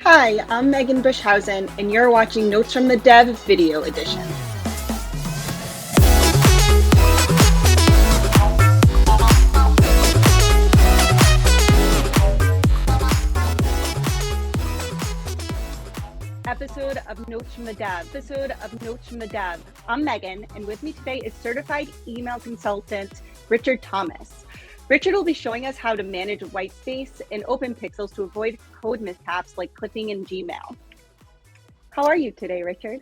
Hi, I'm Megan Bushhausen, and you're watching Notes from the Dev Video Edition. Episode of Notes from the Dev. I'm Megan, and with me today is certified email consultant Richard Thomas. Richard will be showing us how to manage whitespace and open pixels to avoid code mishaps like clipping in Gmail. How are you today, Richard?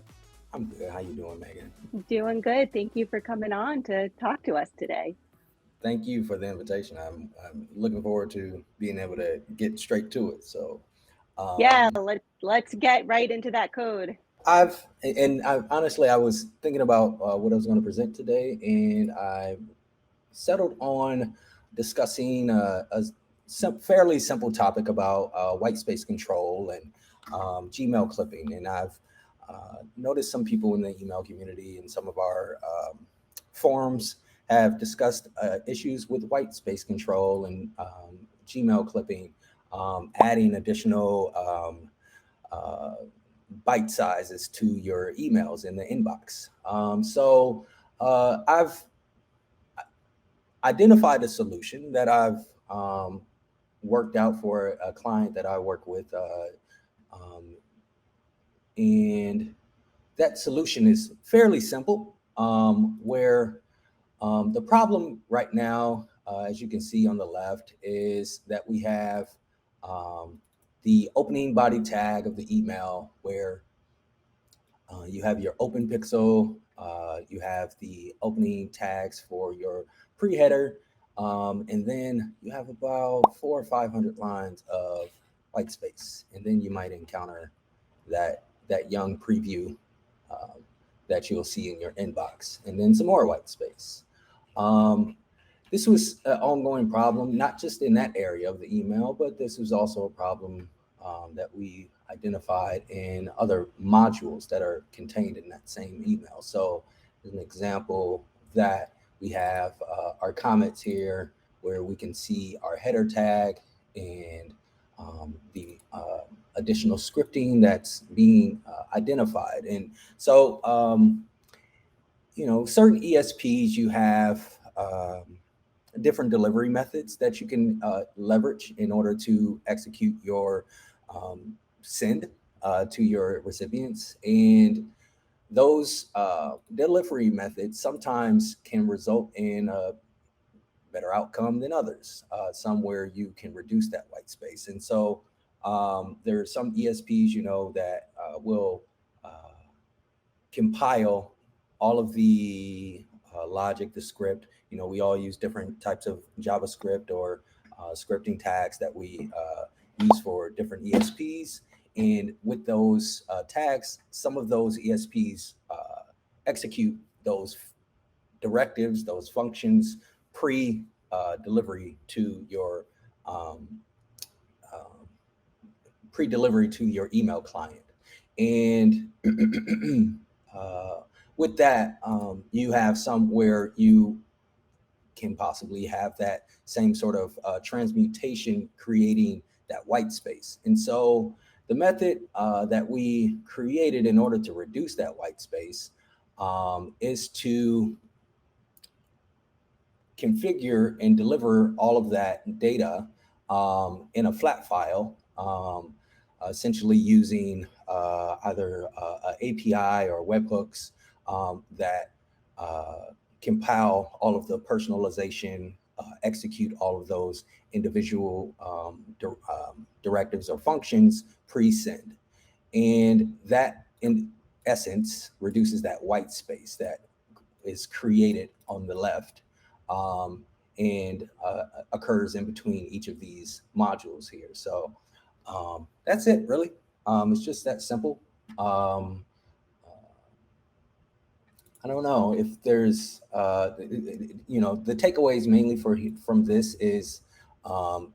I'm good. How you doing, Megan? Doing good. Thank you for coming on to talk to us today. Thank you for the invitation. I'm looking forward to being able to get straight to it. So, Yeah, um, let's get right into that code. honestly, I was thinking about what I was going to present today, and I settled on discussing fairly simple topic about white space control and Gmail clipping. And I've noticed some people in the email community and some of our forums have discussed issues with white space control and Gmail clipping, adding additional uh, bite sizes to your emails in the inbox. I've identified a solution that I've worked out for a client that I work with, um, and that solution is fairly simple. Where the problem right now, as you can see on the left, is that we have um, the opening body tag of the email where you have your open pixel, you have the opening tags for your pre-header, and then you have about 400 or 500 lines of white space. And then you might encounter that young preview um, that you'll see in your inbox, and then some more white space. Um, this was an ongoing problem, not just in that area of the email, but this was also a problem that we identified in other modules that are contained in that same email. So, as an example of that, we have our comments here where we can see our header tag and the additional scripting that's being identified. And so, certain ESPs, you have different delivery methods that you can leverage in order to execute your send to your recipients. And those delivery methods sometimes can result in a better outcome than others, some where you can reduce that white space. And so there are some ESPs, that will compile all of the logic, the script. We all use different types of JavaScript or scripting tags that we use for different ESPs. And with those tags, some of those ESPs execute those directives, those functions pre delivery to your um, um, pre-delivery to your email client. And uh, with that, you have some where you can possibly have that same sort of transmutation creating that white space. And so the method that we created in order to reduce that white space is to configure and deliver all of that data in a flat file, essentially using either API or webhooks that compile all of the personalization, execute all of those individual directives or functions pre-send. And that, in essence, reduces that white space that is created on the left um, and occurs in between each of these modules here. So that's it, really. It's just that simple. Um, I don't know if there's, the takeaways mainly from this is, um,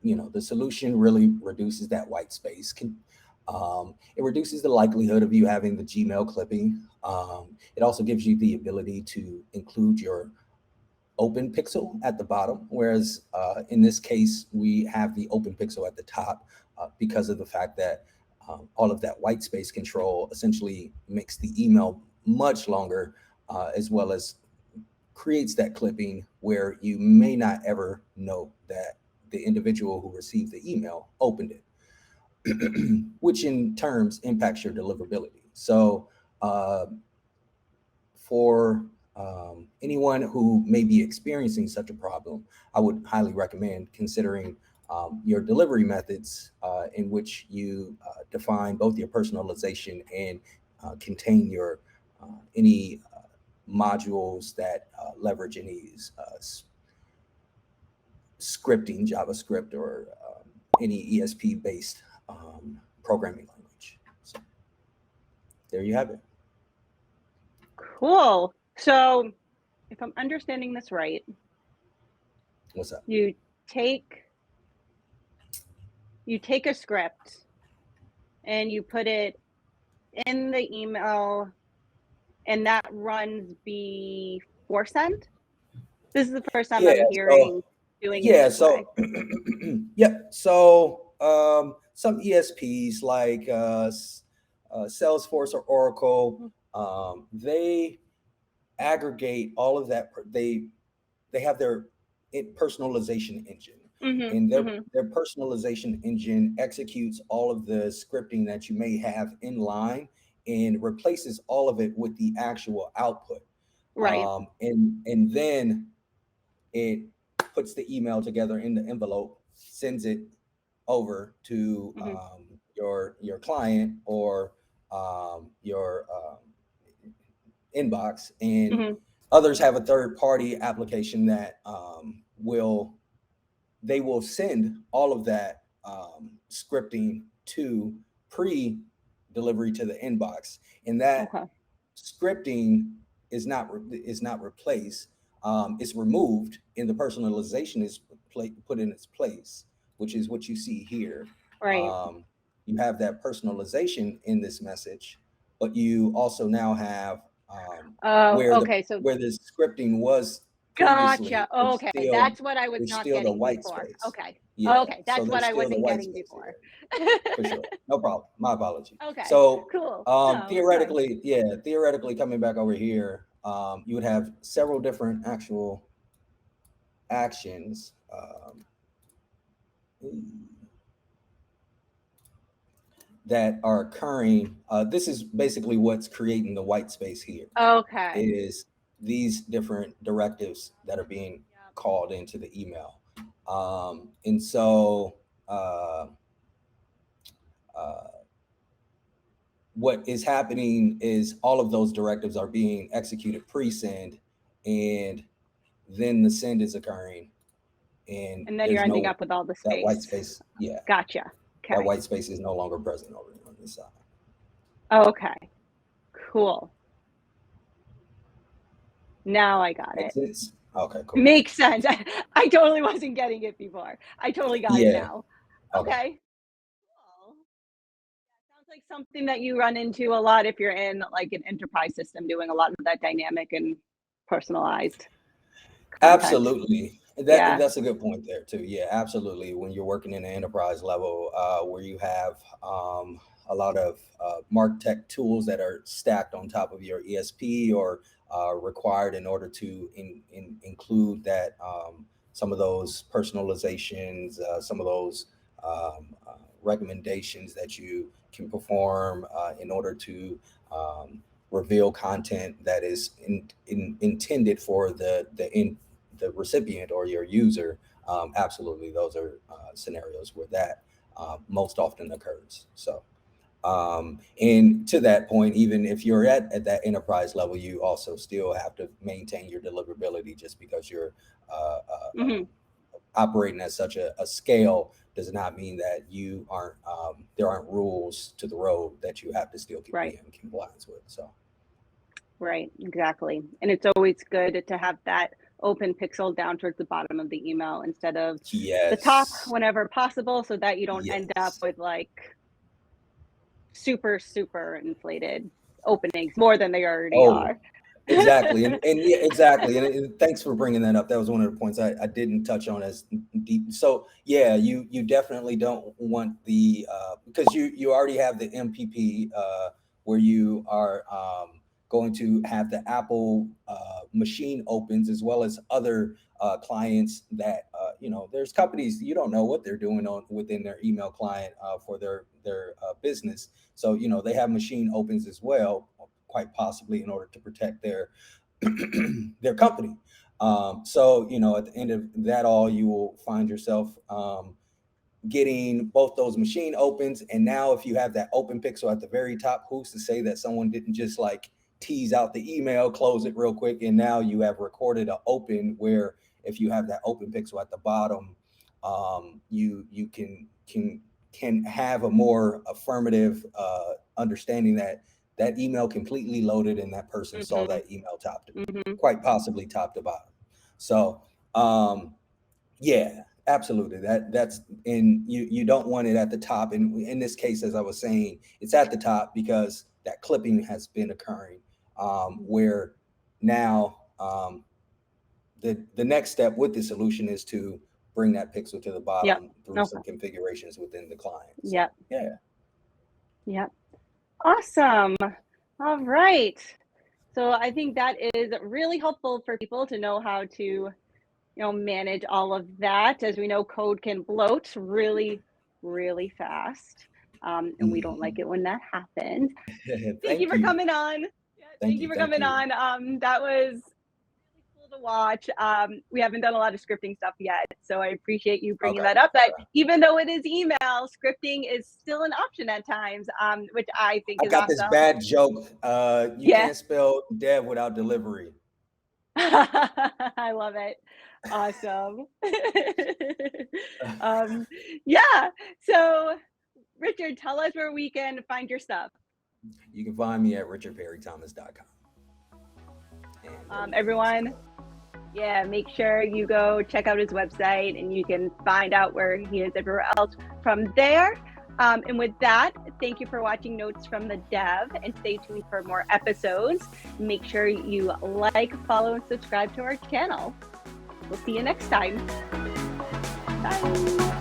the solution really reduces that white space. It reduces the likelihood of you having the Gmail clipping. It also gives you the ability to include your open pixel at the bottom, whereas in this case, we have the open pixel at the top because of the fact that all of that white space control essentially makes the email much longer, as well as creates that clipping where you may not ever know that the individual who received the email opened it, which in terms impacts your deliverability. So for anyone who may be experiencing such a problem, I would highly recommend considering your delivery methods in which you define both your personalization and contain your any modules that leverage any scripting, JavaScript, or any ESP-based programming language. So there you have it. Cool. So if I'm understanding this right, What's up? you take a script and you put it in the email, and that runs before send. This is the first time I'm hearing doing it this way. Yep. So some ESPs like Salesforce or Oracle, they aggregate all of that. They have their personalization engine, and their personalization engine executes all of the scripting that you may have in line and replaces all of it with the actual output. Right. And then it puts the email together in the envelope, sends it over to your client or your inbox, and others have a third party application that will send all of that scripting to pre-delivery to the inbox, and that scripting is not replaced. It's removed, and the personalization is put in its place, which is what you see here. Right. You have that personalization in this message, but you also now have where the scripting was previously. Gotcha. Okay, still, that's what I was not getting before. Space. Okay. Yeah. Okay, that's what I wasn't getting before. For sure. No problem. My apology. Okay. So cool. Theoretically coming back over here, you would have several different actual actions. That are occurring. This is basically what's creating the white space here. Okay. Is these different directives that are being called into the email. And so what is happening is all of those directives are being executed pre-send, and then the send is occurring. And then you're ending up with all the space. That white space. Yeah. Gotcha. Okay. That white space is no longer present over on this side. Okay. Cool. Now I got it. Okay, cool. Makes sense. I totally wasn't getting it before. I totally got it now. Okay. Cool. Sounds like something that you run into a lot if you're in like an enterprise system doing a lot of that dynamic and personalized content. Absolutely. That's a good point there too. Yeah, absolutely. When you're working in an enterprise level, where you have a lot of MarTech tools that are stacked on top of your ESP or required in order to include that some of those personalizations, some of those recommendations that you can perform in order to reveal content that is intended for the recipient or your user. Absolutely, those are scenarios where that most often occurs. So, and to that point, even if you're at that enterprise level, you also still have to maintain your deliverability. Just because you're operating at such a scale does not mean that you aren't there aren't rules to the road that you have to still keep in compliance with. So. Right, exactly. And it's always good to have that open pixel down towards the bottom of the email instead of the top whenever possible, so that you don't end up with like super inflated openings more than they already are. Exactly. And yeah, exactly. And thanks for bringing that up. That was one of the points I didn't touch on as deep. So yeah, you definitely don't want the, because you already have the MPP, where you are, going to have the Apple, machine opens, as well as other, clients that, there's companies, you don't know what they're doing on within their email client, for their business. So, they have machine opens as well, quite possibly in order to protect their their company. So, at the end of that all, you will find yourself, getting both those machine opens. And now if you have that open pixel at the very top, who's to say that someone didn't just like tease out the email, close it real quick, and now you have recorded an open where if you have that open pixel at the bottom, you can have a more affirmative, understanding that that email completely loaded and that person saw Mhm, that email mhm. quite possibly top to bottom. So, yeah, absolutely. That's, and you don't want it at the top. And in this case, as I was saying, it's at the top because that clipping has been occurring, where now, the next step with the solution is to bring that pixel to the Yep. bottom through Okay. some configurations within the client. So Yep. yeah. Yep. Awesome. All right. So I think that is really helpful for people to know how to, manage all of that. As we know, code can bloat really, really fast. And we don't like Mhm. it when that happens. Thank you Thank for you. coming on. Yeah, Thank thank you you. for Thank coming you. on. That was really cool to watch. We haven't done a lot of scripting stuff yet, so I appreciate you bringing Okay. that up. That Okay. even though it is email, scripting is still an option at times, which I think I is got this awesome. bad joke. You Yeah, can't spell dev without delivery. I love it. Awesome. um, yeah. So, Richard, tell us where we can find your stuff. You can find me at richardperrythomas.com. And there we go. Everyone, yeah, make sure you go check out his website and you can find out where he is everywhere else from there. And with that, thank you for watching Notes from the Dev, and stay tuned for more episodes. Make sure you like, follow, and subscribe to our channel. We'll see you next time. Bye.